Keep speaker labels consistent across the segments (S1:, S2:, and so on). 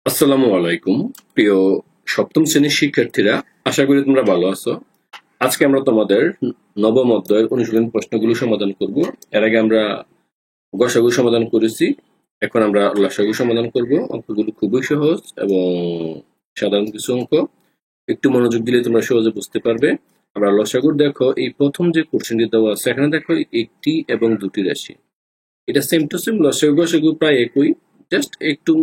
S1: আসসালামু আলাইকুম প্রিয় সপ্তম শ্রেণীর শিক্ষার্থীরা, আশা করি তোমরা ভালো আছো। আজকে আমরা তোমাদের নবম অধ্যায়ের অনুশীলন প্রশ্নগুলো সমাধান করব। এর আগে আমরা গসাগু সমাধান করেছি, এখন আমরা লসাগু সমাধান করব। অঙ্কগুলো খুবই সহজ এবং সাধারণ কিছু অঙ্ক, একটু মনোযোগ দিলে তোমরা সহজে বুঝতে পারবে। আমরা লসাগুর দেখো, এই প্রথম যে কোশ্চেনটি দেওয়া আছে এখানে দেখো একটি এবং দুটি রাশি, এটা সেম টু সেম, লসাগু গসাগু প্রায় একই, জাস্ট একটু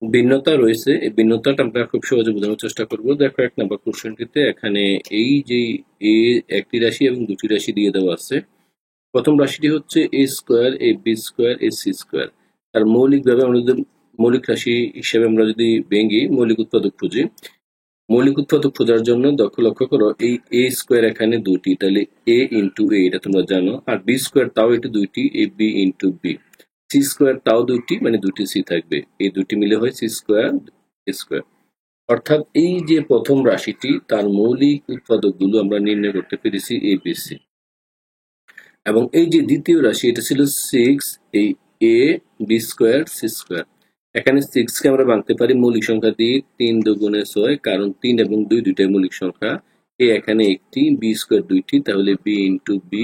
S1: ভিন্নতা রয়েছে। এই ভিন্নতাটা আমরা খুব সহজে বোঝানোর চেষ্টা করব। দেখো, এক নম্বর কোশ্চেনটিতে এখানে এই যে এ একটি রাশি এবং দুটি রাশি দিয়ে দেওয়া আছে। প্রথম রাশিটি হচ্ছে A square, A B square, A C square. আর মৌলিকভাবে আমরা যদি মৌলিক রাশি হিসেবে আমরা যদি ভেঙে মৌলিক উৎপাদক খুঁজি, মৌলিক উৎপাদক খোঁজার জন্য লক্ষ্য করো, এই এ স্কোয়ার এখানে দুটি, তাহলে এ ইন্টু এ, এটা তোমরা জানো। আর বি স্কোয়ার তাও এটি দুইটি, A B into B. C square তাও দুইটি, মানে দুটি সি থাকবে, এই দুটি মিলে হয় সি স্কোয়ার স্কোয়ার। অর্থাৎ এই যে প্রথম রাশিটি, তার মৌলিক উৎপাদকগুলো আমরা নির্ণয় করতে পেরেছি এ বি সি। এবং এই যে দ্বিতীয় রাশি, এটা ছিল সিক্স, এই এ বি স্কোয়ার সি স্কোয়ার। এখানে সিক্স কে আমরা ভাঙতে পারি মৌলিক সংখ্যা দিয়ে, 3 দুগুণে 6, কারণ 3 এবং 2 দুইটাই মৌলিক সংখ্যা। এ এখানে একটি, বি স্কোয়ার দুইটি, তাহলে বি ইন্টু বি।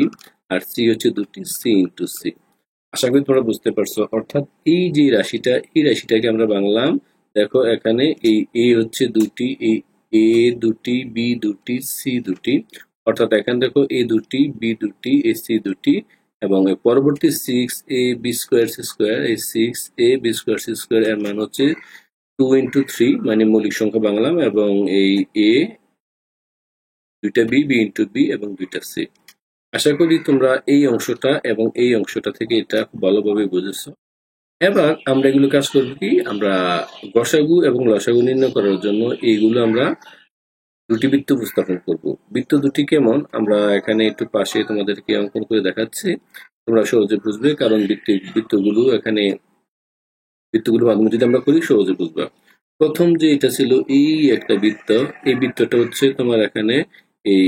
S1: আর সি হচ্ছে দুটি, সি ইন্টু সি। আশা করি তোমরা বুঝতে পারছো। অর্থাৎ এই যে রাশিটা, এই রাশিটাকে আমরা বাংলাম। দেখো এখানে এই এ হচ্ছে দুটি, এই এ দুটি, বি দুটি, সি দুটি। অর্থাৎ এখানে দেখো এ দুটি, বি দুটি, এ সি দুটি। এবং এর পরবর্তী সিক্স এ বি স্কোয়ার সি স্কোয়ার, এই সিক্স এ বি স্কোয়ার সি স্কোয়ার এর মান হচ্ছে 2 ইন্টু 3, মানে মৌলিক সংখ্যা বাংলাম। এবং এই এ দুইটা, বি বি ইন্টু বি, এবং দুইটা সি। আশা করি তোমরা এই অংশটা এবং এই অংশটা থেকে এটা খুব ভালোভাবে বুঝেছো। এবার আমরা এগুলো কাজ করব কি, আমরা গসাগু এবং লসাগু নির্ণয় করার জন্য এইগুলো আমরা দুটি বৃত্ত উপস্থাপন করব। বৃত্ত দুটি কেমন, আমরা এখানে একটু পাশে তোমাদেরকে অঙ্কন করে দেখাচ্ছি, তোমরা সহজে বুঝবে। কারণ বৃত্তগুলো এখানে, বৃত্তগুলো মাধ্যমে যদি আমরা করি সহজে বুঝবা। প্রথম যে এটা ছিল এই একটা বৃত্ত, এই বৃত্তটা হচ্ছে তোমার এখানে এই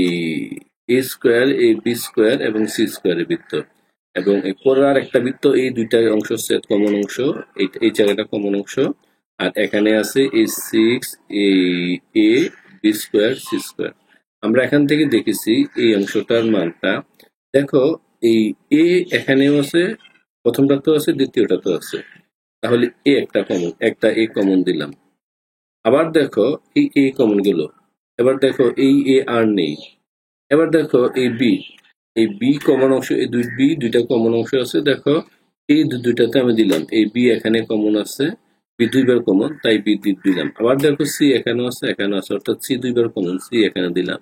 S1: এ স্কোয়ার, এ বি স্কোয়ার এবং সি স্কোয়ারের বৃত্ত। এবং পরের আর একটা বৃত্ত, এই দুইটা অংশ হচ্ছে কমন অংশ, এই জায়গাটা কমন অংশ। আর এখানে আছে এই সিক্স, এই এ বি স্কোয়ার সি স্কোয়ার। আমরা এখান থেকে দেখেছি এই অংশটার মানটা। দেখো এই এ এখানেও আছে, প্রথমটা তো আছে, দ্বিতীয়টা তো আছে, তাহলে এ একটা কমন, একটা এ কমন দিলাম। আবার দেখো এই এ কমন গেল। এবার দেখো এই এ আর নেই। এবার দেখো এই বি, এই বি কমন অংশ, এই দুই বি দুইটা কমন অংশ আছে। দেখো এই দুইটাতে আমি দিলাম, এই বি এখানে কমন আছে, বি দুইবার কমন, তাই বি দিলাম। আবার দেখো সি এখানে আছে, এখানে আছে, অর্থাৎ সি দুইবার কমন, সি এখানে দিলাম।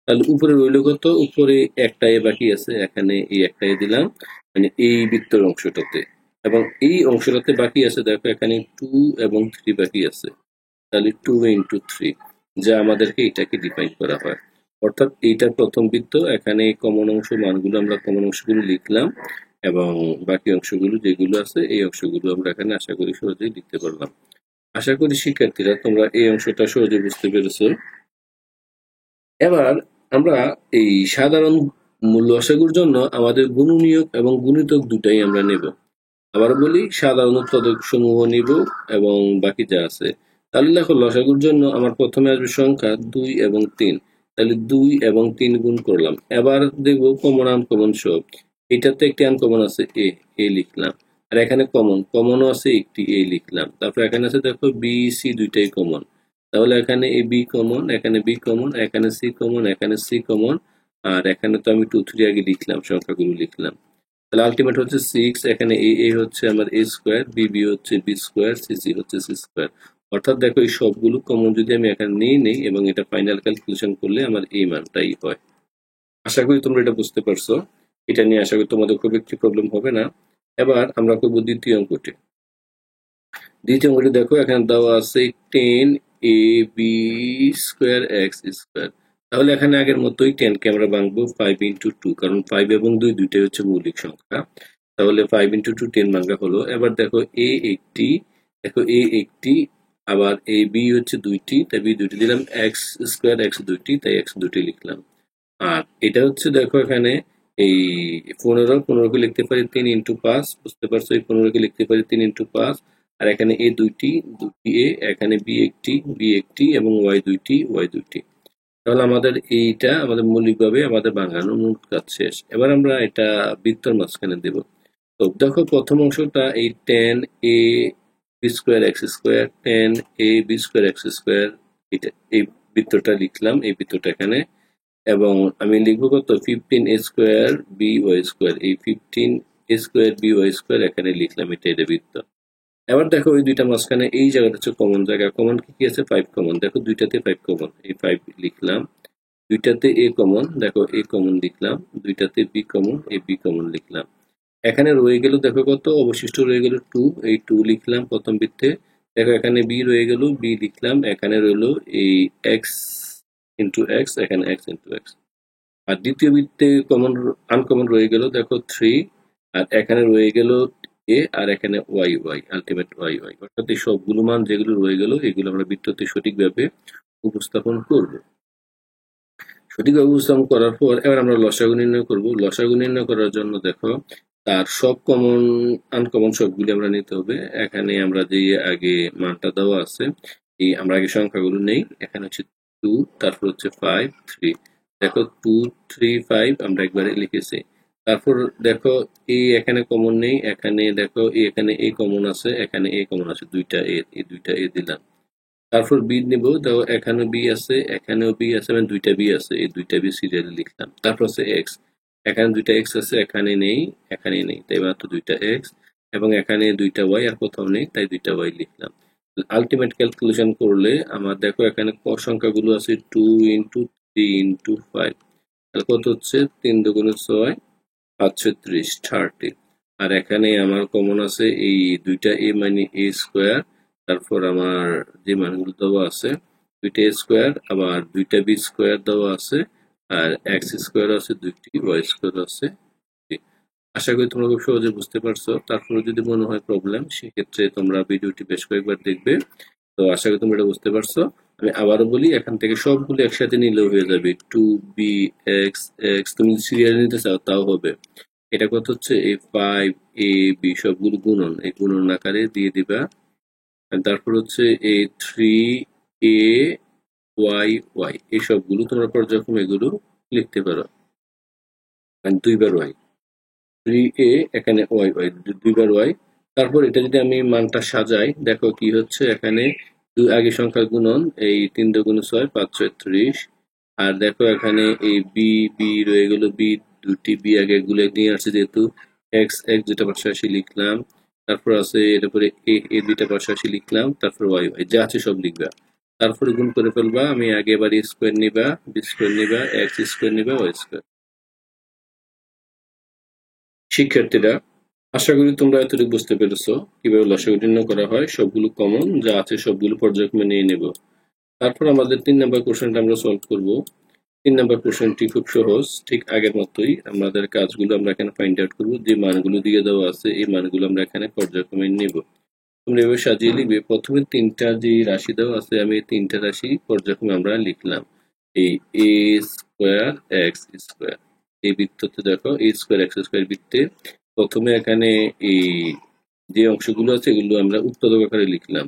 S1: তাহলে উপরে রইল কত, উপরে একটা এ বাকি আছে, এখানে এই একটা এ দিলাম, মানে এই বৃত্তের অংশটাতে। এবং এই অংশটাতে বাকি আছে, দেখো এখানে 2 এবং 3 বাকি আছে, তাহলে 2 ইন্টু 3, যা আমাদেরকে এটাকে ডিফাইন করা হয়। অর্থাৎ এইটা প্রথম বৃত্ত, এখানে কমন অংশ মানগুলো আমরা কমন অংশগুলো লিখলাম, এবং বাকি অংশগুলো যেগুলো আছে এই অংশগুলো আমরা এখানে আশা করি সহজেই লিখতে পারলাম। আশা করি শিক্ষার্থীরা তোমরা এই অংশটা সহজে বুঝতে পেরেছো। এবার আমরা এই সাধারণ লসাগুর জন্য আমাদের গুণনীয়ক এবং গুণিতক দুটাই আমরা নেব। আবার বলি, সাধারণ উৎপাদক সমূহ নিব এবং বাকি যা আছে। তাহলে দেখো লসাগুর জন্য আমার প্রথমে আসবে সংখ্যা 2 এবং 3, তাহলে 2 এবং 3 গুণ করলাম। এবার দেখবো কমন আনকমন সব, এটাতে একটি আনকমন আছে এ, এ লিখলাম। আর এখানে কমনও আছে একটি, এ লিখলাম। তারপর এখানে আছে দেখো বি সি দুইটাই কমন, তাহলে এখানে এ বি কমন, এখানে বি কমন, এখানে সি কমন, এখানে সি কমন। আর এখানে তো আমি 2 3 আগে লিখলাম, সংখ্যাগুলো লিখলাম। তাহলে আলটিমেট হচ্ছে 6, এখানে এ হচ্ছে আমার এ স্কোয়ার, বি হচ্ছে বি স্কোয়ার, সি হচ্ছে সি স্কোয়ার। অর্থাৎ দেখো এই সবগুলো কমন যদি আমি এখানে নিয়ে নেই এবং এটা ফাইনাল ক্যালকুলেশন করলে আমার এই মানটাই হয়। আশা করি তোমরা এটা বুঝতে পারছো। এটা নিয়ে আশা করি তোমাদের খুব একটি প্রবলেম হবে না। এবার আমরা করবো দ্বিতীয় অঙ্কটি। দ্বিতীয় অঙ্কটি দেখো, এখানে দেওয়া আছে 10 এ বি স্কোয়ার এক্স স্কোয়ার। তাহলে এখানে আগের মতোই 10 কে আমরা ভাঙবো 5 ইন্টু 2, কারণ 5 এবং 2 দুইটাই হচ্ছে মৌলিক সংখ্যা। তাহলে 5 ইন্টু 2 10 ভাঙা হলো। এবার দেখো এ একটি, দেখো এ একটি, আবার এ বি হচ্ছে দুইটি, তাই বি দুইটি দিলাম, এক্স স্কোয়ার এক্স দুইটি, তাই এক্স দুইটি লিখলাম। আর এটা হচ্ছে দেখো এখানে এই 15 কে লিখতে পারি 3 ইন্টু 5, বুঝতে পারছো, এই 15 কে লিখতে পারি 3 ইন্টু 5। আর এখানে এ দুইটি এ, এখানে বি একটি এবং ওয়াই দুইটি। তাহলে আমাদের এইটা আমাদের মৌলিকভাবে আমাদের বানানোর মূল কাজ শেষ। এবার আমরা এটা বৃত্তর মাঝখানে দেব। তো দেখো প্রথম অংশটা এই ten A B square X square, ten A B square X square, এটা এই বৃত্তটা লিখলাম, এই বৃত্তটা এখানে। এবং আমি লিখবো কত, 15a² by², এই 15a² by² এখানে লিখলাম, এটা বৃত্ত। এবার দেখো ওই দুইটা মাঝখানে এই জায়গাটা হচ্ছে কমন জায়গা। কমন কি আছে, 5 কমন। দেখো দুইটাতে 5 কমন, এই 5 লিখলাম। দুইটাতে এ কমন, দেখো এ কমন লিখলাম। দুইটাতে বি কমন, এই বি কমন লিখলাম। এখানে রয়ে গেল দেখো কত, অবশিষ্ট রয়ে গেল 2, এই 2 লিখলাম প্রথম বৃত্তে। দেখো এখানে বি রয়ে গেল, বি লিখলাম। এখানে রইলো এই এক্স ইন্টু এক্স, এখানে এক্স ইন্টু এক্স। আর দ্বিতীয় বৃত্তে কমন আনকমন রয়ে গেল দেখো 3, আর এখানে রয়ে গেল এ, আর এখানে ওয়াই, আলটিমেট ওয়াই। অর্থাৎ এই সবগুলো মান যেগুলো রয়ে গেল এগুলো আমরা বৃত্ততে সঠিকভাবে উপস্থাপন করব। সঠিকভাবে উপস্থাপন করার পর এবার আমরা লসাগু নির্ণয় করব। লসাগু নির্ণয় করার জন্য দেখো তার সব কমন আনকমন সবগুলি আমরা নিতে হবে। এখানে আমরা যে আগে মানটা দেওয়া আছে, এই আমরা আগে সংখ্যাগুলো নেই। এখানে হচ্ছে 2, তারপর হচ্ছে 5, 3। দেখো 2, 3, 5 আমরা একবারে লিখেছি। তারপর দেখো এই এখানে কমন নেই, এখানে দেখো এখানে এ কমন আছে, এখানে এ কমন আছে, দুইটা এ, এই দুইটা এ দিলাম। তারপর বি নিব, দেখো এখানেও বি আছে, এখানেও বি আছে, মানে দুইটা বি আছে, এই দুইটা বি সিরিয়ালে লিখলাম। তারপর হচ্ছে এক্স, এখানে দুইটা এক্স আছে, এখানে নেই, এখানে নেই, তাই মাত্র দুইটা এক্স। এবং এখানে দুইটা ওয়াই, আর কোথাও নেই, তাই দুইটা ওয়াই লিখলাম। আলটিমেট ক্যালকুলেশন করলে আমার দেখো এখানে সংখ্যাগুলো আছে 2 ইন্টু 3 ইন্টু 5, তাহলে কত হচ্ছে, 3 দুগুণে 6, 5 30, 30। আর এখানে আমার কমন আছে এই দুইটা এ মানে এ স্কোয়ার। তারপর আমার যে মানগুলো দেওয়া আছে, দুইটা এ স্কোয়ার, আবার দুইটা বি স্কোয়ার দেওয়া আছে, আর এক্স স্কোয়ার আছে দুইটি, ওয়াই স্কোয়ার আছে দুইটি। আশা করি তোমরা খুব সহজে বুঝতে পারছো। তারপরে যদি মনে হয় প্রবলেম, সেক্ষেত্রে তোমরা ভিডিওটি বেশ কয়েকবার দেখবে। তো আশা করি তোমরা এটা বুঝতে পারছো। আমি আবারও বলি, এখান থেকে সবগুলো একসাথে নিলেও হয়ে যাবে, 2b এক্স এক্স, তুমি সিরিয়াল নিতে চাও তাও হবে। এটা কত হচ্ছে, এই 5ab সবগুলো গুণন, এই গুণন আকারে দিয়ে দিবা। আর তারপর হচ্ছে এই 3a y এই সবগুলো তোমরা পর্যায়ক্রমে এগুলো লিখতে পারো, মানে দুইবার ওয়াই, 3a এখানে ওয়াই দুইবার ওয়াই। তারপর এটা যদি আমি মানটা সাজাই, দেখো কি হচ্ছে, এখানে দুই আগে সংখ্যা গুণন, এই 3 দুগুণে 6, 5 6 30। আর দেখো এখানে এই বি বি রয়ে গেল, বি দুটি বি আগে গুলো নিয়ে আসছে, যেহেতু এক্স এক্স দুটা পাশাপাশি লিখলাম। তারপর আছে এর উপরে এ এ দুইটা পাশাপাশি লিখলাম। তারপর ওয়াই ওয়াই যা আছে সব লিখবা। তারপরে গুণ করে ফেলবা। আমি আগে এবার এ স্কোয়ার নিবা, বি স্কোয়ার নিবা, এক্স স্কোয়ার নিবা, ওয়াই স্কোয়ার। শিক্ষার্থীরা, আশা করি তোমরা এতটুকু বুঝতে পেরেছো কিভাবে লসাগু নির্ণয় করা হয়। সবগুলো কমন যা আছে সবগুলো পর্যায়ক্রমে নিয়ে নেব। তারপর আমাদের 3 নাম্বার কোশ্চেনটা আমরা সলভ করব। 3 নাম্বার কোশ্চেনটি খুব সহজ, ঠিক আগের মতোই। আমাদের কাজগুলো আমরা এখানে ফাইন্ড আউট করব। যে মানগুলো দিয়ে দেওয়া আছে এই মানগুলো আমরা এখানে পর্যায়ক্রমে নেব। তোমরা এভাবে সাজিয়ে লিখবে। প্রথমে 3টা যে রাশি দেওয়া আছে, আমি এই 3টা রাশি পর্যায়ক্রমে আমরা লিখলাম। এই এ স্কোয়ার এক্স স্কোয়ার, এই বৃত্ততে দেখো এ স্কোয়ার এক্স স্কোয়ার বৃত্তে প্রথমে এখানে এই যে অংশগুলো আছে এগুলো আমরা উৎপাদক আকারে লিখলাম,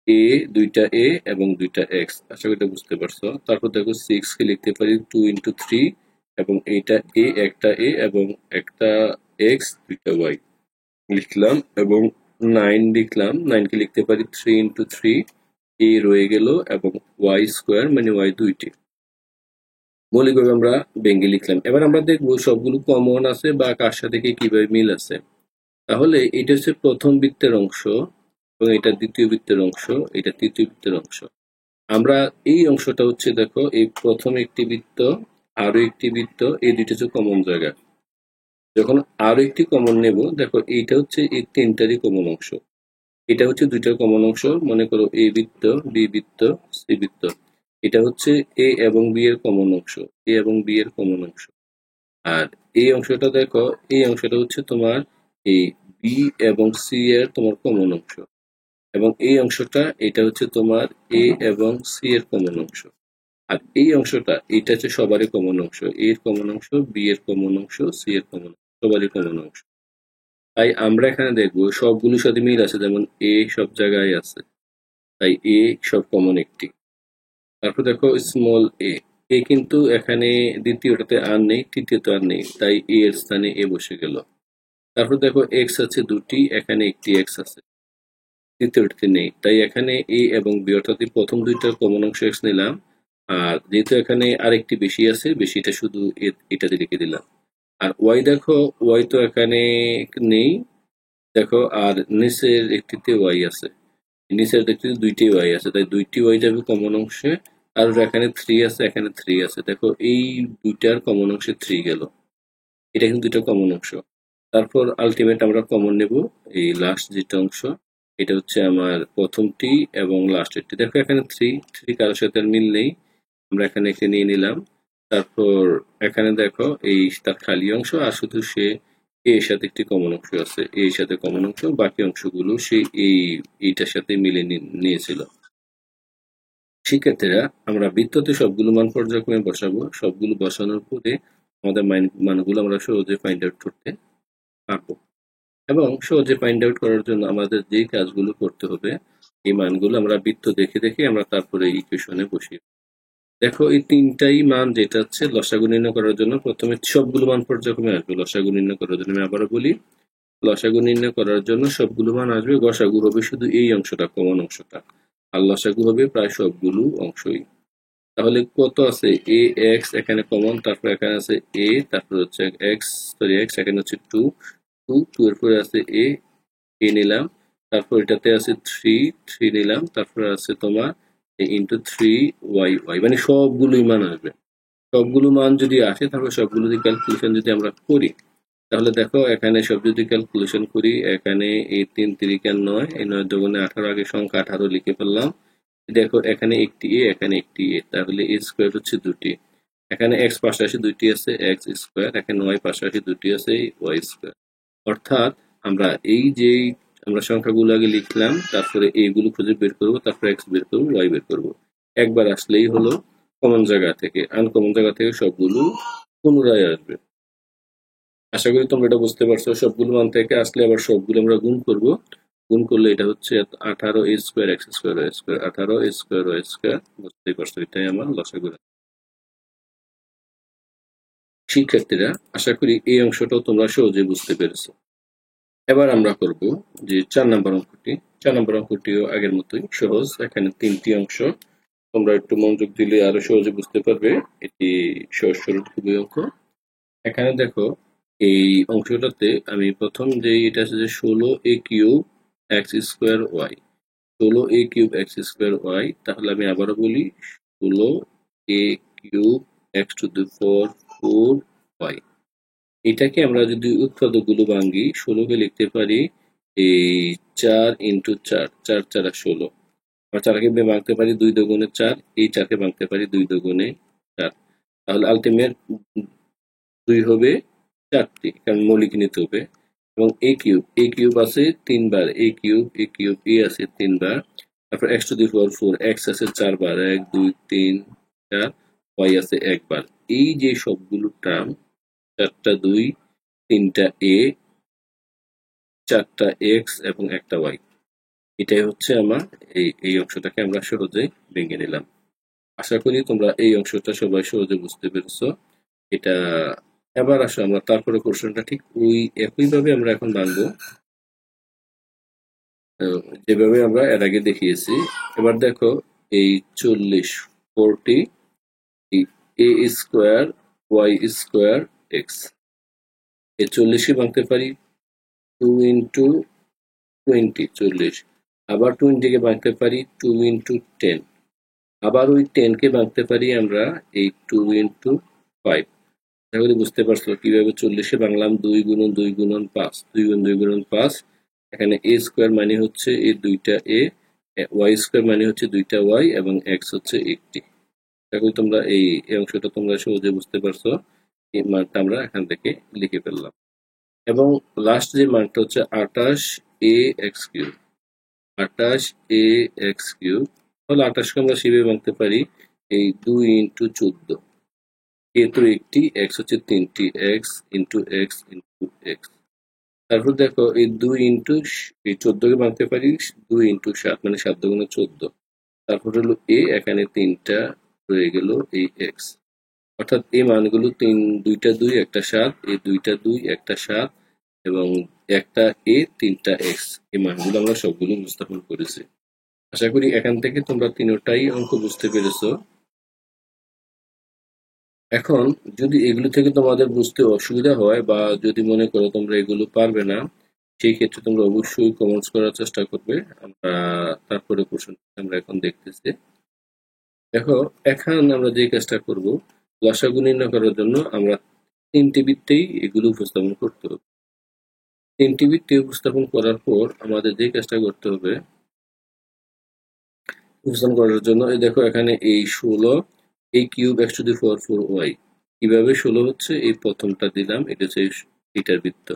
S1: এ দুইটা এ এবং দুইটা এক্স। আশা করি এটা বুঝতে পারছো। তারপর দেখো 6 কে লিখতে পারি 2 ইন্টু 3, এবং এইটা এ একটা এ এবং একটা এক্স দুইটা ওয়াই লিখলাম। এবং 9 লিখলাম, 9 কে লিখতে পারি 3 ইন্টু 3, এ রয়ে গেল, এবং ওয়াই স্কোয়ার মানে ওয়াই দুইটি। মৌলিকভাবে আমরা ভেঙে লিখলাম। এবার আমরা দেখবো সবগুলো কমন আছে বা কার সাথে কিভাবে মিল আছে। তাহলে এটা হচ্ছে প্রথম বৃত্তের অংশ, এবং এটা দ্বিতীয় বৃত্তের অংশ, এটা তৃতীয় বৃত্তের অংশ। আমরা এই অংশটা হচ্ছে দেখো, এই প্রথম একটি বৃত্ত, আরো একটি বৃত্ত, এই দুইটা হচ্ছে কমন জায়গা। যখন আরো একটি কমন নেব, দেখো এইটা হচ্ছে এই তিনটারই কমন অংশ, এটা হচ্ছে দুইটার কমন অংশ। মনে করো এ বৃত্ত, বি বৃত্ত, সি বৃত্ত। এটা হচ্ছে এ এবং বি এর কমন অংশ, এ এবং বি এর কমন অংশ। আর এই অংশটা দেখো, এই অংশটা হচ্ছে তোমার এই বি এবং সি এর তোমার কমন অংশ। এবং এই অংশটা এটা হচ্ছে তোমার এ এবং সি এর কমন অংশ। আর এই অংশটা এটা হচ্ছে সবারই কমন অংশ, এ এর কমন অংশ, বি এর কমন অংশ, সি এর কমন অংশ, সবারই কমন অংশ। তাই আমরা এখানে দেখবো সবগুলোর সাথে মিল আছে, যেমন এ সব জায়গায় আছে, তাই এ সব কমন একটি। তারপর দেখো স্মল এ, এ কিন্তু এখানে দ্বিতীয়টাতে আর নেই, তৃতীয়তে আর নেই, তাই এ এর স্থানে এ বসে গেল। তারপর দেখো এক্স আছে দুটি, এখানে একটি এক্স আছে, তৃতীয়টিতে নেই, তাই এখানে এ এবং বি অর্থাৎ এই প্রথম দুইটার কমন অংশ এক্স নিলাম, আর যেহেতু এখানে আরেকটি বেশি আছে, বেশিটা শুধু এটাতে লিখে দিলাম। আর ওয়াই দেখো, ওয়াই তো এখানে নেই, দেখো আর নিচের একটিতে ওয়াই আছে, নিচের একটিতে দুইটি ওয়াই আছে, তাই দুইটি ওয়াই যাবে কমন অংশে। আর এখানে থ্রি আছে, এখানে থ্রি আছে, দেখো এই দুইটার কমন অংশে থ্রি গেল, এটা কিন্তু দুইটা কমন অংশ। তারপর আলটিমেট আমরা কমন নেব এই লাস্ট যেটা অংশ, এটা হচ্ছে আমার প্রথমটি এবং লাস্টেরটি। দেখো এখানে থ্রি, থ্রি কারোর সাথে আর মিল নেই, আমরা এখানে একে নিয়ে নিলাম। তারপর এখানে দেখো এই তার খালি অংশ, আর শুধু সে এর সাথে একটি কমন অংশ আছে, এর সাথে কমন অংশ, বাকি অংশগুলো সে এইটার সাথে মিলে নিয়েছিল। শিক্ষার্থীরা, আমরা বৃত্ততে সবগুলো মান পর্যায়ক্রমে বসাবো, সবগুলো বসানোর পরে আমাদের মানগুলো আমরা সহজে ফাইন্ড আউট করতে পারবো। এবং সহজে ফাইন্ড আউট করার জন্য আমাদের যে কাজগুলো করতে হবে, এই মানগুলো আমরা বৃত্ত দেখে দেখে আমরা তারপরে ইকুয়েশনে বসিয়ে। দেখো এই তিনটাই মান যেটা হচ্ছে লসাগু নির্ণয় করার জন্য প্রথমে সবগুলো মান পর্যায়ক্রমে আসবে। লসাগু নির্ণয় করার জন্য আমি আবারও বলি, লসাগু নির্ণয় করার জন্য সবগুলো মান আসবে, গসাগু হবে শুধু এই অংশটা, কমন অংশটা, আর লসাগু হবে প্রায় সবগুলো অংশই। তাহলে কত আছে, এ এক্স এখানে কমন, তারপর এখানে আছে এ, তারপর হচ্ছে এক্স, সরি এক্স, এখানে হচ্ছে টু, টু এর পরে আছে এ, এ নিলাম, তারপর এটাতে আছে থ্রি, থ্রি নিলাম, তারপর আছে তোমার ইন্টু থ্রি ওয়াই, ওয়াই মানে সবগুলোই মান আসবে। সবগুলো মান যদি আসে, তারপর সবগুলো যদি ক্যালকুলেশন যদি আমরা করি, তাহলে দেখো এখানে সব যদি ক্যালকুলেশন করি, এখানে এই তিন তিরিকা নয়, এই নয় দুগুণে 18, আগে সংখ্যা 18 লিখে ফেললাম। দেখো এখানে একটি এ, এখানে একটি এ, তাহলে এ স্কোয়ার হচ্ছে দুটি, এখানে এক্স পাশাপাশি দুইটি আছে, এক্স স্কোয়ার, এখানে ওয়াই পাশাপাশি দুটি আছে, ওয়াই স্কোয়ার। অর্থাৎ আমরা এই যে আমরা সংখ্যাগুলো আগে লিখলাম, তারপরে এইগুলো খুঁজে বের করবো, তারপরে এক্স বের করবো, ওয়াই বের করবো, একবার আসলেই হলো। কমন জায়গা থেকে, আনকমন জায়গা থেকে সবগুলো পুনরায় আসবে। আশা করি তোমরা এটা বুঝতে পারছো। সবগুলো মান থেকে আসলে আবার সবগুলো আমরা গুণ করব, গুণ করলে এটা হচ্ছে 18 A square X square Y square, 18 A square Y square. বুঝতেই পারছো, এটাই আমার লসাগু। শিক্ষার্থীরা, আশা করি এই অংশটাও তোমরা সহজে বুঝতে পেরেছো। এবার আমরা করব যে 4 নম্বর অঙ্কটি। 4 নম্বর অঙ্কটিও আগের মতোই সহজ, এখানে তিনটি অংশ, তোমরা একটু মনোযোগ দিলে আরো সহজে বুঝতে পারবে। এটি সহজ সরল খুবই অঙ্ক। এখানে দেখো এই অংশটাতে আমি প্রথম যে এটা আছে যে 16 A cube X square Y, 16 A cube X square Y. তাহলে আমি আবারও বলি, 16 A cube X to the power 4 Y. এটাকে আমরা যদি উৎপাদকগুলো ভাঙি, 16কে লিখতে পারি এই 4 ইন্টু 4, 4 4 16। আমরা 4কে ভাঙতে পারি 2 দুগুণে 4, এই 4কে ভাঙতে পারি 2 দুগুণে 4। তাহলে আলটিমেট 2 হবে 4টি, কারণ মৌলিক নিতে হবে। এবং এ কিউব আছে 3 বার, এ আছে 3 বার। তারপর x to the power 4, x আছে 4 বার, 1 2 3 4, ওয়াই আছে 1 বার। এই যে সবগুলো টার্ম, 4টা 2, 3টা এ, 4টা এক্স এবং একটা ওয়াই, এটাই হচ্ছে আমার এই অংশটাকে আমরা সহজে ভেঙে নিলাম। আশা করি তোমরা এই অংশটা সবাই সহজে বুঝতে পেরেছো। এটা এবার আসো আমরা তারপরে কোশ্চেনটা ঠিক ওই একইভাবে আমরা এখন ভাঙবো, যেভাবে আমরা এর আগে দেখিয়েছি। এবার দেখো এই 40 40 এ স্কোয়ার ওয়াই স্কোয়ার এক্স, এই 40কে ভাঙতে পারি 2 ইন্টু 20, 40, আবার 20কে ভাঙতে পারি 2 ইন্টু 10, আবার ওই 10কে ভাঙতে পারি আমরা এই 2 ইন্টু 5। তাহলে বুঝতে পারছো কিভাবে 40-এ ভাঙলাম, 2 গুণন 2 গুণন 5, 2 গুণ 2 গুণন 5। এখানে এ স্কোয়ার মানে হচ্ছে এই দুইটা এ, ওয়াই স্কোয়ার মানে হচ্ছে দুইটা ওয়াই, এবং এক্স হচ্ছে একটি। তাহলে তোমরা এই অংশটা তোমরা সহজে বুঝতে পারছো। এই মানটা আমরা এখান থেকে লিখে ফেললাম। এবং লাস্ট যে মানটা হচ্ছে 28 এ এক্স কিউব, 28 এ এক্স কিউব। তাহলে 28কে আমরা সেভাবে ভাঙতে পারি এই 2 ইন্টু 14, এ তো একটি, এক্স হচ্ছে 3টি, x into x into x. তারপর দেখো এই 2 ইন্টু এই 14 কে ভাঙতে পারি 2 ইন্টু 7 মানে 7 দুগুণে 14। তারপর হলো এ এখানে 3টা রয়ে গেল এই এক্স, অর্থাৎ এই মানগুলো 3 2টা 2 একটা 7, এই 2টা 2 একটা 7 এবং একটা এ 3টা এক্স, এই মানগুলো আমরা সবগুলো উপস্থাপন করেছি। আশা করি এখান থেকে তোমরা তিনটাই অঙ্ক বুঝতে পেরেছো। এখন যদি এগুলো থেকে তোমাদের বুঝতে অসুবিধা হয় বা যদি মনে করো তোমরা এগুলো পারবে না, সেই ক্ষেত্রে তোমরা অবশ্যই কমেন্টস করার চেষ্টা করবে। আমরা তারপরে প্রশ্ন আমরা এখন দেখতেছি। দেখো এখন আমরা যে কাজটা করব, লসাগু নির্ণয় করার জন্য আমরা 3টি বৃত্তেই এগুলো উপস্থাপন করতে হবে। 3টি বৃত্তে উপস্থাপন করার পর আমাদের যে কাজটা করতে হবে উপস্থাপন করার জন্য, এই দেখো এখানে এই 16 এই cube x two the power 4y কিভাবে 16 হচ্ছে, এই প্রথমটা দিলাম, এটা হচ্ছে এটার বৃত্ত।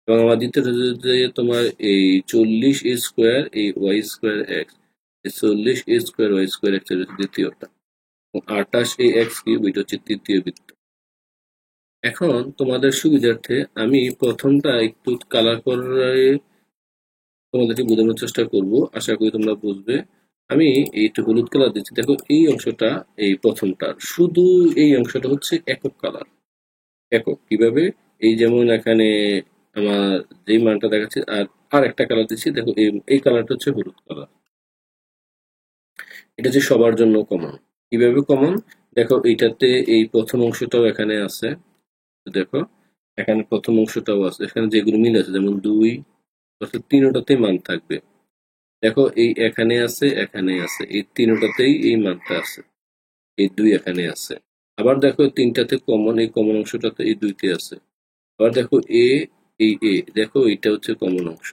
S1: এবং আমার দ্বিতীয়টা যে তোমার এই 40 a স্কোয়ার এই y স্কোয়ার x, এই 40 a square y square x এর দ্বিতীয়টা, এবং 28 a x কিউব এটা হচ্ছে তৃতীয় বৃত্ত। এখন তোমাদের সুবিধার্থে আমি প্রথমটা একটু কালার করে তোমাদেরকে বোঝানোর চেষ্টা করব, আশা করি তোমরা বুঝবে। আমি একটু হলুদ কালার দিচ্ছি, দেখো এই অংশটা এই প্রথমটা, শুধু এই অংশটা হচ্ছে একক কালার। একক কিভাবে, এই যেমন এখানে আমার যেই মানটা দেখাচ্ছে আর একটা কালার দিচ্ছি, দেখো এই কালারটা হচ্ছে হলুদ কালার, এটা হচ্ছে সবার জন্য কমন। কিভাবে কমন, দেখো এইটাতে এই প্রথম অংশটাও এখানে আছে, দেখো এখানে প্রথম অংশটাও আছে, এখানে যেগুলো মিল আছে যেমন 2 অর্থাৎ তিনটাতে মান থাকবে। দেখো এই এখানে আছে এখানে আছে, এই তিনটাতেই এই মানটা আছে, এই 2 এখানে আছে। আবার দেখো তিনটাতে কমন, এই কমন অংশটাতে এই 2তে আছে। আবার দেখো এই এ দেখো এটা হচ্ছে কমন অংশ,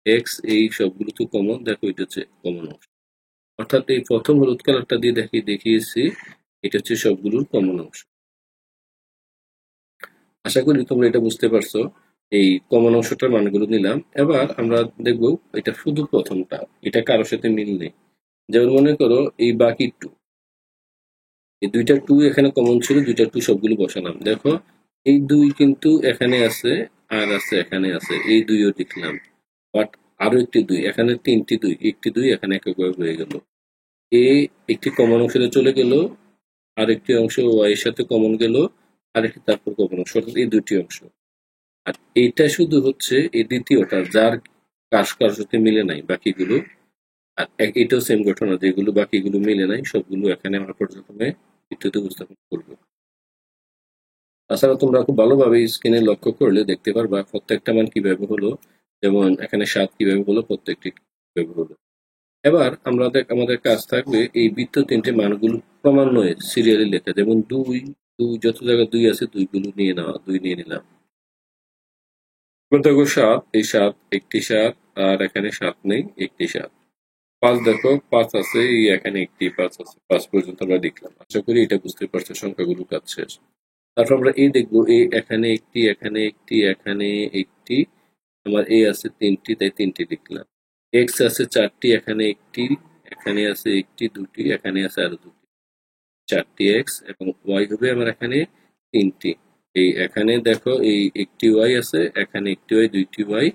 S1: এক্স এই সবগুলো তো কমন, দেখো এটা হচ্ছে কমন অংশ। অর্থাৎ এই প্রথম হলুদ কালারটা দিয়ে দেখিয়েছি এটা হচ্ছে সবগুলোর কমন অংশ। আশা করি তোমরা এটা বুঝতে পারছো। এই কমন অংশটার মানগুলো নিলাম, এবার আমরা দেখব এটা শুধু প্রথমটা, এটা কারোর সাথে মিল নেই। যেমন মনে করো এই বাকি 2, এই 2টা 2 এখানে কমন ছিল, 2টা 2 সবগুলো বসালাম, দেখো এই 2 কিন্তু এখানে আছে আর আছে এখানে আছে, এই 2ও লিখলাম। বাট আরো একটি 2, এখানে 3টি 2, একটি 2 এখানে এককভাবে হয়ে গেল। এ একটি কমন অংশে চলে গেল, আরেকটি অংশ ওয়াই এর সাথে কমন গেল, আরেকটি তারপর কমন অংশ, অর্থাৎ এই 2টি অংশ। আর এইটা শুধু হচ্ছে এই দ্বিতীয়টা, যার কার সাথে মিলে নাই বাকিগুলো। আর এটাও সেম ঘটনা, যেগুলো বাকিগুলো মিলে নাই সবগুলো এখানে আমরা পর্যায়ক্রমে দ্বিতীয়তে উপস্থাপন করবো। তাছাড়া তোমরা খুব ভালোভাবে স্ক্রিনে লক্ষ্য করলে দেখতে পারবা প্রত্যেকটা মান কিভাবে হলো, যেমন এখানে 7 কিভাবে হলো, প্রত্যেকটি কিভাবে হলো। এবার আমাদের কাজ থাকবে এই বৃত্ত 3টে মানগুলো ক্রমান্বয়ে সিরিয়ালি লেখা, যেমন 2 যত জায়গায় 2 আছে 2 গুলো নিয়ে নেওয়া, 2 নিয়ে নিলাম। এবার দেখো 7, এই 7 একটি 7, আর এখানে 7 নেই, একটি 7। 5 দেখো 5 আছে, এই এখানে একটি 5 আছে, 5 পর্যন্ত আমরা লিখলাম। আশা করি এটা বুঝতে পারছো, সংখ্যাগুলো কাজ শেষ। তারপর আমরা এই দেখবো, এই এখানে একটি এখানে একটি এখানে একটি, আমার এ আছে 3টি তাই 3টি লিখলাম। এক্স আছে 4টি, এখানে একটি, এখানে আছে একটি 2টি, এখানে আছে আরো 2টি, 4টি এক্স, এবং ওয়াই হবে আমার এখানে 3টি। এই এখানে দেখো এই একটি ওয়াই আছে, এখানে একটি ওয়াই 2টি ওয়াই,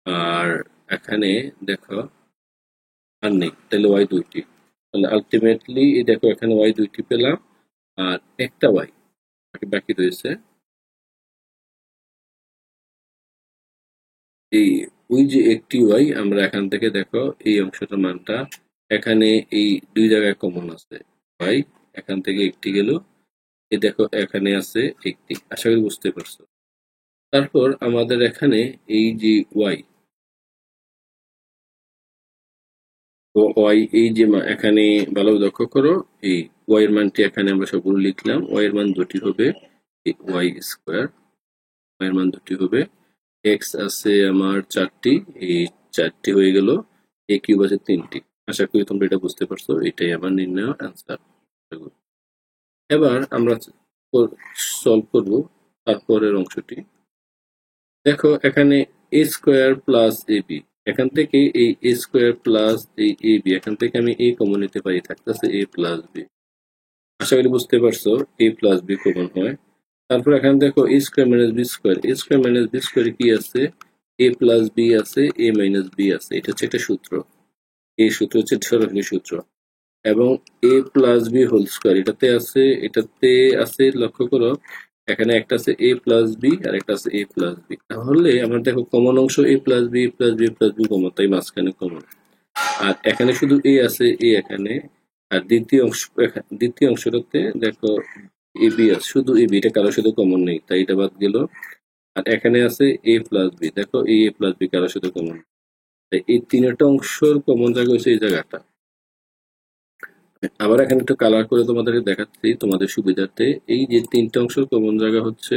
S1: আর এখানে দেখো আর নেই, তাহলে ওয়াই 2টি। তাহলে আলটিমেটলি এই দেখো এখানে ওয়াই 2টি পেলাম, আর একটা ওয়াই বাকি রয়েছে। এই ওই যে একটি ওয়াই, আমরা এখান থেকে দেখো এই অংশটার মানটা এখানে এই 2 জায়গায় কমন আছে, ওয়াই এখান থেকে একটি গেল, এই দেখো এখানে আছে একটি। আশা করি বুঝতে পারছো। তারপর আমাদের এখানে এই যে ওয়াই, ওয়াই এই যে এখানে ভালো লক্ষ্য করো, এই ওয়াই এর মানটি এখানে আমরা সবগুলো লিখলাম। ওয়াই এর মান 2টি হবে ওয়াই স্কোয়ার, ওয়াই এর মান 2টি হবে। এক্স আছে আমার 4টি, এই 4টি হয়ে গেল, এ কিউব আছে 3টি। আশা করি তোমরা এটা বুঝতে পারছো, এটাই আমার নির্ণয় অ্যান্সার। এবার আমরা সলভ করব তারপরের অংশটি। দেখো এখানে এ স্কোয়ার প্লাস এ বি, এখান থেকে এই এ স্কোয়ার প্লাস এই এ বি, এখান থেকে আমি এ কমন নিতে পারি, থাকতেছে এ প্লাস বি। আশা করি বুঝতে পারছো, এ প্লাস বি কমন হয়। তারপর এখানে দেখো এ স্কোয়ার মাইনাস বি স্কোয়ার, এ স্কোয়ার মাইনাস বি স্কোয়ার কি আছে, এ প্লাস বি আছে, এ মাইনাস বি আছে, এটা হচ্ছে একটা সূত্র। এই সূত্র হচ্ছে সরাসরি সূত্র। এবং এ প্লাস বি হোল স্কোয়ার এটাতে আছে, লক্ষ্য করো এখানে একটা আছে এ প্লাস বি আর একটা আছে এ প্লাস বি। তাহলে আমরা দেখো কমন অংশ A plus B plus B plus B common, তাই মাঝখানে কমন। আর এখানে শুধু এ আছে, এ এখানে। আর দ্বিতীয় অংশটাতে দেখো এ বি আছে, শুধু এ বি, এটা কারোর সাথে কমন নেই, তাই এটা বাদ গেল। আর এখানে আছে এ প্লাস বি, দেখো এ প্লাস বি কারোর সাথে কমন। তাই এই তিনটা অংশের কমন জায়গা হচ্ছে এই জায়গাটা। আবার এখানে একটু কালার করে তোমাদেরকে দেখাচ্ছি তোমাদের সুবিধার্থে। এই যে তিনটা অংশের কমন জায়গা হচ্ছে,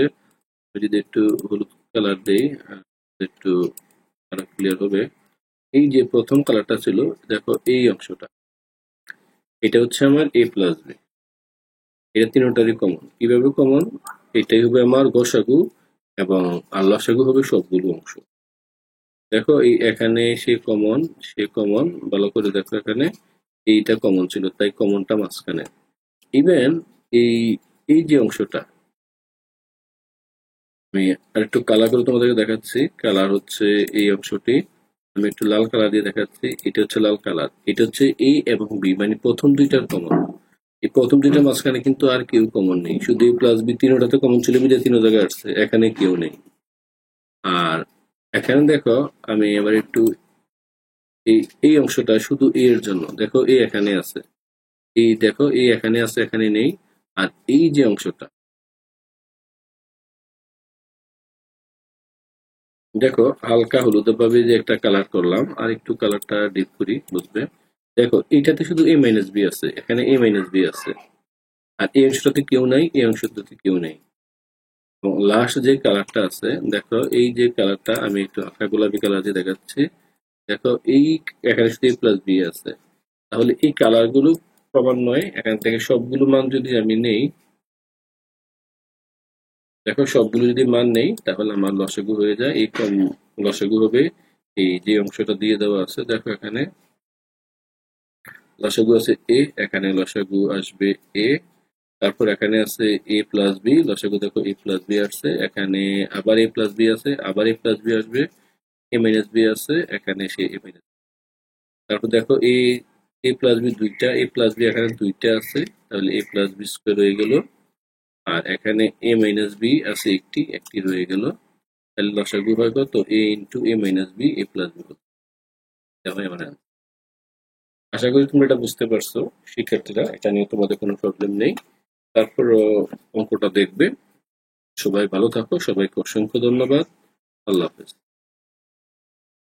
S1: আমি যদি একটু হলুদ কালার দেই, একটু ক্লিয়ার হবে। এই যে প্রথম কালারটা ছিল, দেখো এই অংশটা, এটা হচ্ছে আমার এ প্লাস বি। এটা তিনটারই কমন। কিভাবে কমন? এটাই হবে আমার গসাগু, এবং আর লসাগু হবে সবগুলো অংশ। দেখো এই এখানে সে কমন ভালো করে দেখো, এখানে এইটা কমন ছিল, তাই কমনটা মাঝখানে। ইভেন এই এই যে অংশটা, আমি আরেকটু কালার করে তোমাদেরকে দেখাচ্ছি। কালার হচ্ছে এই অংশটি, আমি একটু লাল কালার দিয়ে দেখাচ্ছি। এটা হচ্ছে লাল কালার, এটা হচ্ছে এ এবং বি, মানে প্রথম দুইটার কমন। এই প্রথম দুইটার মাঝখানে কিন্তু আর কেউ কমন নেই, শুধু এ প্লাস বি তিনটাতে কমন ছিল, বিজয় তিন জায়গায় আসছে, এখানে কেউ নেই। আর এখানে দেখো, আমি এবার একটু এই এই অংশটা শুধু এ এর জন্য, দেখো এ এখানে আছে, এই দেখো এ এখানে আছে, এখানে নেই। আর এই যে অংশটা, দেখো হালকা হলুদ ভাবে যে একটা কালার করলাম, আর একটু কালারটা ডিপ করি, বুঝবে। দেখো এইটাতে শুধু এ মাইনাস বি আছে, এখানে এ মাইনাস বি আছে। আর এই অংশটাতে কেউ নাই, এই অংশটাতে কেউ নেই। এবং লাস্ট যে কালারটা আছে, দেখো এই যে কালারটা, আমি একটু হালকা গোলাপি কালার দিয়ে দেখাচ্ছি। দেখো এই এখানে শুধু এ প্লাস বি আছে। তাহলে এই কালার গুলো ক্রমান্বয়ে এখান থেকে সবগুলো মান যদি আমি নেই, দেখো সবগুলো যদি মান নেই, তাহলে আমার লসাগু হয়ে যায়। এই কম লসাগু হবে এই যে অংশটা দিয়ে দেওয়া আছে। দেখো এখানে লসাগু আছে এ, এখানে লসাগু আসবে এ, তারপর এখানে আছে এ প্লাস বি, লসাগু দেখো এ প্লাস বি আসছে, এখানে আবার এ প্লাস বি আছে, আবার এ প্লাস বি আসবে, এ মাইনাস বি আছে, এখানে সে এ মাইনাস। তারপর দেখো এ প্লাস বি দুইটা, এ প্লাস বি এখানে দুইটা আছে, তাহলে এ প্লাস বি স্কোয়ার হয়ে গেল। আর এখানে এ মাইনাস বি আছে একটি, একটি রয়ে গেল। তাহলে লসাগু হয় কত? এ into A minus B A plus B. এটা হয় আমার answer। আশা করি তোমরা এটা বুঝতে পারছো শিক্ষার্থীরা, এটা নিয়ে তোমাদের কোনো প্রবলেম নেই। তারপর অঙ্কটা দেখবে। সবাই ভালো থাকো, সবাইকে অসংখ্য ধন্যবাদ। আল্লাহ হাফেজ।